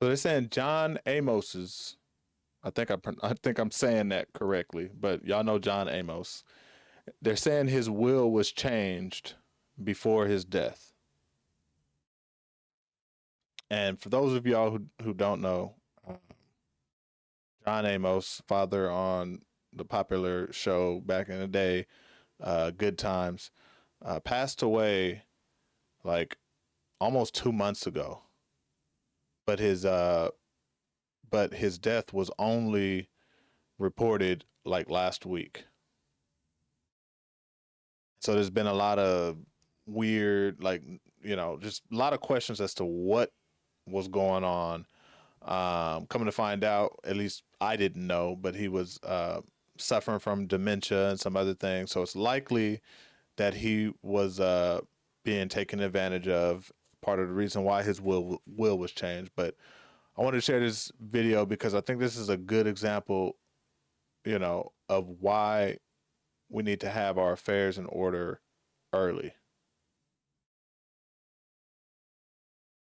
So they're saying John Amos's. I think I'm saying that correctly, but y'all know John Amos. They're saying his will was changed before his death. And for those of y'all who don't know, John Amos, father on the popular show back in the day, Good Times, passed away like almost 2 months ago. But his death was only reported like last week. So there's been a lot of weird, like, just a lot of questions as to what was going on. Coming to find out, at least I didn't know, but he was suffering from dementia and some other things. So it's likely that he was being taken advantage of. Part of the reason why his will was changed. But I wanted to share this video because I think this is a good example, of why we need to have our affairs in order early,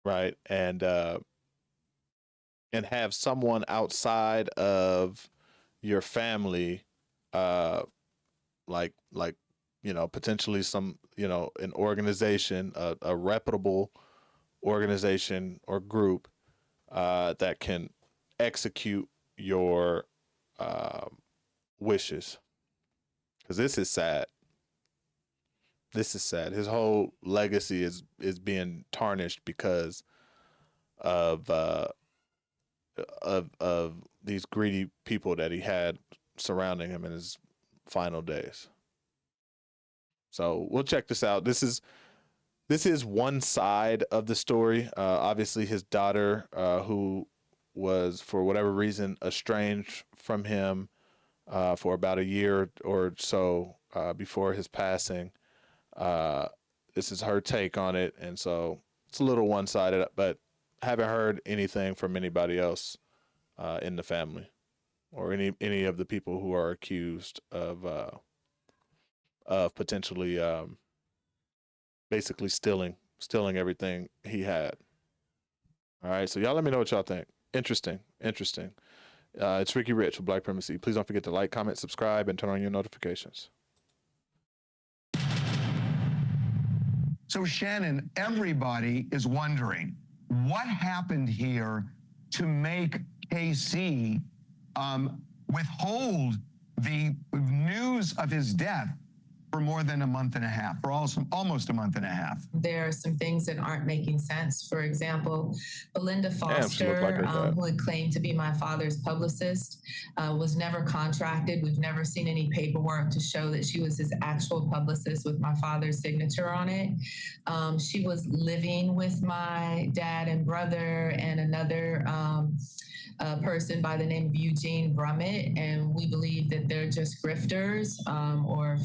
right? And have someone outside of your family, like potentially some an organization, a reputable organization or group that can execute your wishes. Because this is sad. This is sad. His whole legacy is being tarnished because of these greedy people that he had surrounding him in his final days. So we'll check this out. This is one side of the story. Obviously, his daughter, who was for whatever reason estranged from him for about a year or so before his passing. This is her take on it, and so it's a little one-sided, but haven't heard anything from anybody else in the family or any of the people who are accused of potentially basically stealing everything he had. All right, so y'all let me know what y'all think. Interesting. It's Ricky Rich with Black Primacy. Please don't forget to like, comment, subscribe, and turn on your notifications. So Shannon, everybody is wondering what happened here to make KC withhold the news of his death for more than a month and a half, for almost a month and a half. There are some things that aren't making sense. For example, Belinda Foster, who had claimed to be my father's publicist, was never contracted. We've never seen any paperwork to show that she was his actual publicist with my father's signature on it. She was living with my dad and brother and another person by the name of Eugene Brummett, and we believe that they're just grifters or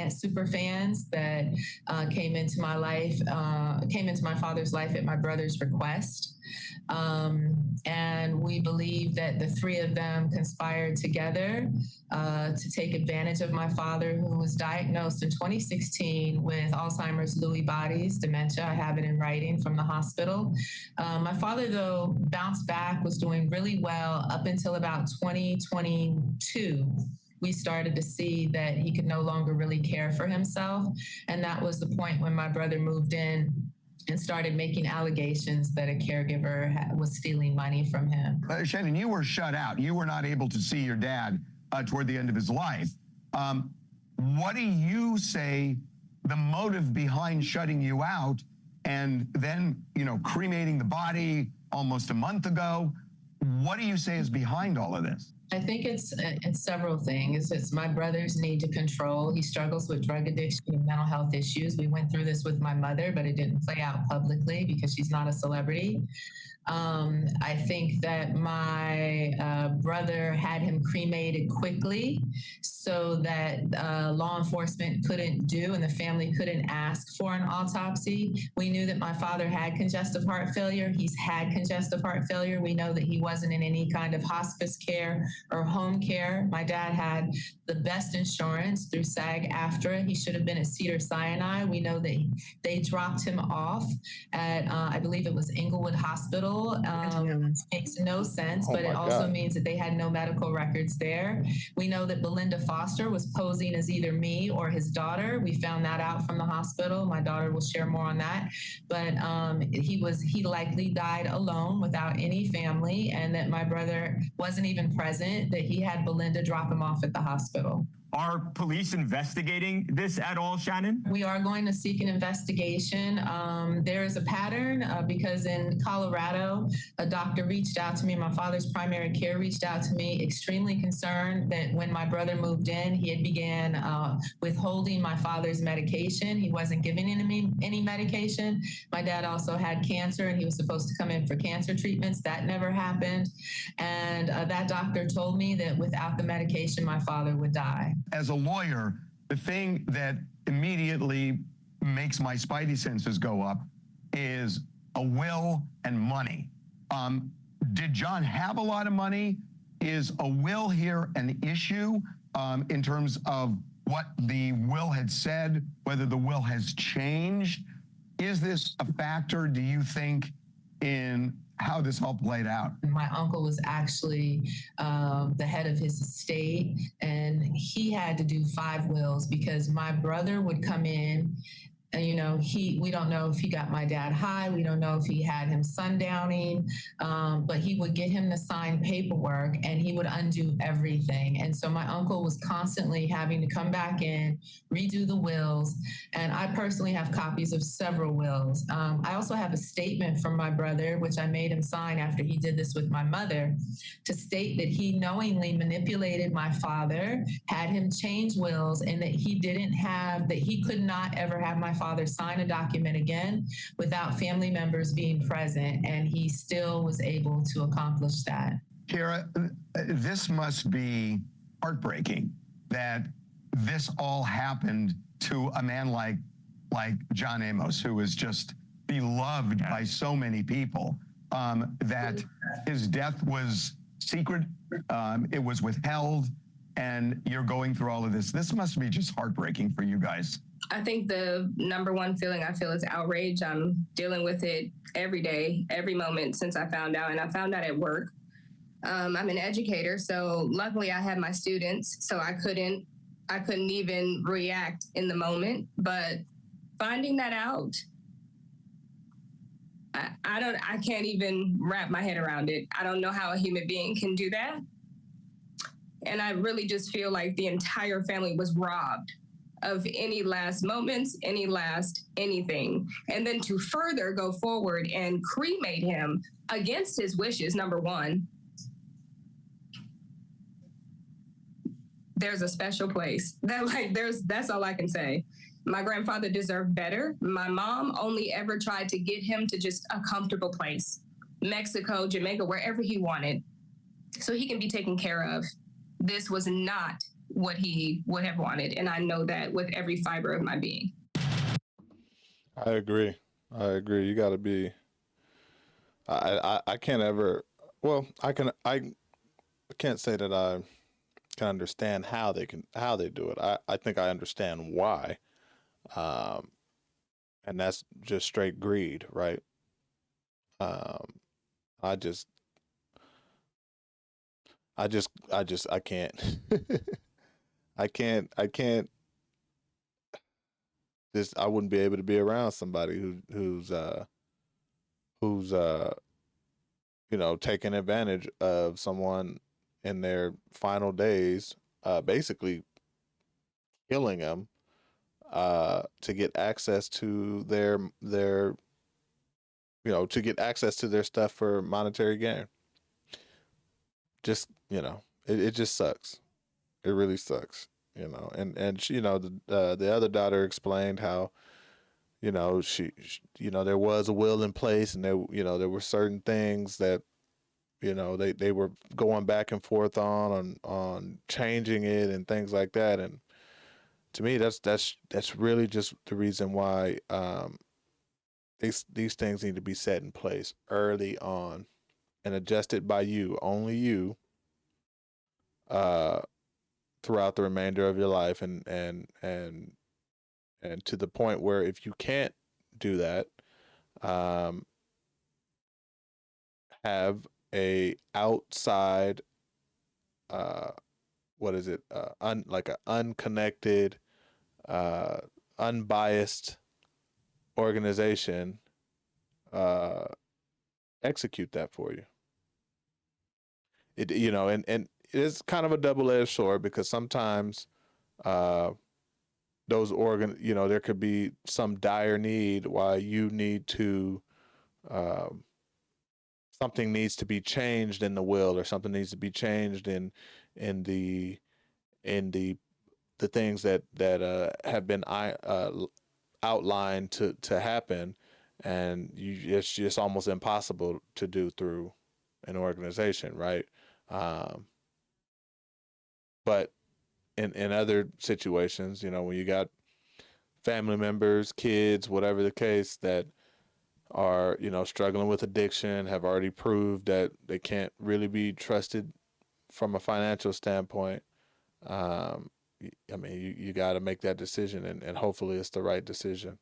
super fans that came into my life, came into my father's life at my brother's request. And we believe that the three of them conspired together to take advantage of my father, who was diagnosed in 2016 with Alzheimer's, Lewy bodies, dementia. I have it in writing from the hospital. My father, though, bounced back, was doing really well up until about 2022. We started to see that he could no longer really care for himself. And that was the point when my brother moved in and started making allegations that a caregiver was stealing money from him. Shannon, you were shut out. You were not able to see your dad toward the end of his life. What do you say the motive behind shutting you out and then, cremating the body almost a month ago? What do you say is behind all of this? I think it's several things. It's my brother's need to control. He struggles with drug addiction and mental health issues. We went through this with my mother, but it didn't play out publicly because she's not a celebrity. I think that my brother had him cremated quickly so that law enforcement couldn't do and the family couldn't ask for an autopsy. We knew that my father had congestive heart failure. He's had congestive heart failure. We know that he wasn't in any kind of hospice care or home care. My dad had the best insurance through SAG-AFTRA. He should have been at Cedars-Sinai. We know that they dropped him off at, I believe it was Inglewood Hospital. Makes no sense, but it also means that they had no medical records there. We know that Belinda Foster was posing as either me or his daughter. We found that out from the hospital. My daughter will share more on that. But he likely died alone without any family, and that my brother wasn't even present, that he had Belinda drop him off at the hospital. Are police investigating this at all, Shannon? We are going to seek an investigation. There is a pattern because in Colorado, a doctor reached out to me. My father's primary care reached out to me, extremely concerned that when my brother moved in, he had began withholding my father's medication. He wasn't giving him any medication. My dad also had cancer and he was supposed to come in for cancer treatments. That never happened. And that doctor told me that without the medication, my father would die. As a lawyer, the thing that immediately makes my spidey senses go up is a will and money. Did John have a lot of money? Is a will here an issue in terms of what the will had said, whether the will has changed? Is this a factor, do you think, in how this all played out? My uncle was actually the head of his estate, and he had to do 5 wills because my brother would come in. And, we don't know if he got my dad high. We don't know if he had him sundowning, but he would get him to sign paperwork and he would undo everything. And so my uncle was constantly having to come back in, redo the wills. And I personally have copies of several wills. I also have a statement from my brother, which I made him sign after he did this with my mother, to state that he knowingly manipulated my father, had him change wills, and that he could not ever have my father sign a document again without family members being present, and he still was able to accomplish that. Kara, this must be heartbreaking that this all happened to a man like John Amos, who is just beloved by so many people, that his death was secret, it was withheld, and you're going through all of this. This must be just heartbreaking for you guys. I think the number one feeling I feel is outrage. I'm dealing with it every day, every moment since I found out, and I found out at work. I'm an educator, so luckily I had my students, so I couldn't even react in the moment. But finding that out, I can't even wrap my head around it. I don't know how a human being can do that. And I really just feel like the entire family was robbed of any last moments, any last anything. And then to further go forward and cremate him against his wishes, number one, there's a special place. That's all I can say. My grandfather deserved better. My mom only ever tried to get him to just a comfortable place, Mexico, Jamaica, wherever he wanted, so he can be taken care of. This was not what he would have wanted. And I know that with every fiber of my being. I agree. You got to be, I can't ever, well, I can't say that I can understand how they do it. I think I understand why. And that's just straight greed, right? I can't. I can't. I wouldn't be able to be around somebody who's taking advantage of someone in their final days, basically killing them, to get access to their stuff for monetary gain. Just, it just sucks. It really sucks, and she, the other daughter explained how, you know, there was a will in place, and there were certain things that, they were going back and forth on changing it and things like that. And to me, that's really just the reason why these things need to be set in place early on and adjusted by you, only you, throughout the remainder of your life, and to the point where if you can't do that, have a outside, like a unconnected, unbiased organization execute that for you. And it is kind of a double-edged sword, because sometimes those there could be some dire need why you need to, something needs to be changed in the will, or something needs to be changed in the things that have been outlined to happen, and it's just almost impossible to do through an organization, right? But in other situations, when you got family members, kids, whatever the case, that are, struggling with addiction, have already proved that they can't really be trusted from a financial standpoint, you got to make that decision, and hopefully it's the right decision.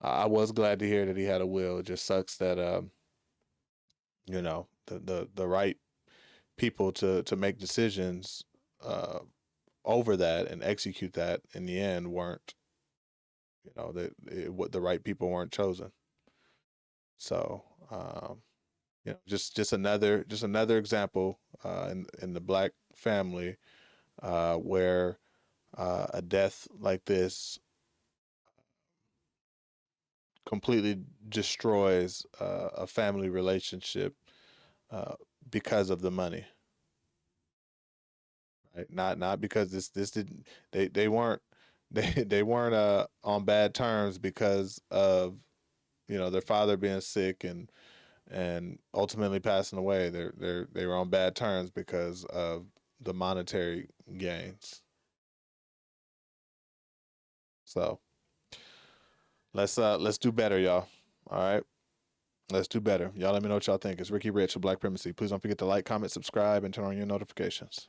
I was glad to hear that he had a will. It just sucks that, the right people to make decisions over that and execute that in the end weren't, the right people weren't chosen. So, just another example in the Black family, where a death like this completely destroys a family relationship because of the money. Right? Not because this didn't, they weren't they weren't on bad terms because of, their father being sick and ultimately passing away. They were on bad terms because of the monetary gains. So let's do better, y'all. All right, let's do better. Y'all let me know what y'all think. It's Ricky Rich of Black Primacy. Please don't forget to like, comment, subscribe, and turn on your notifications.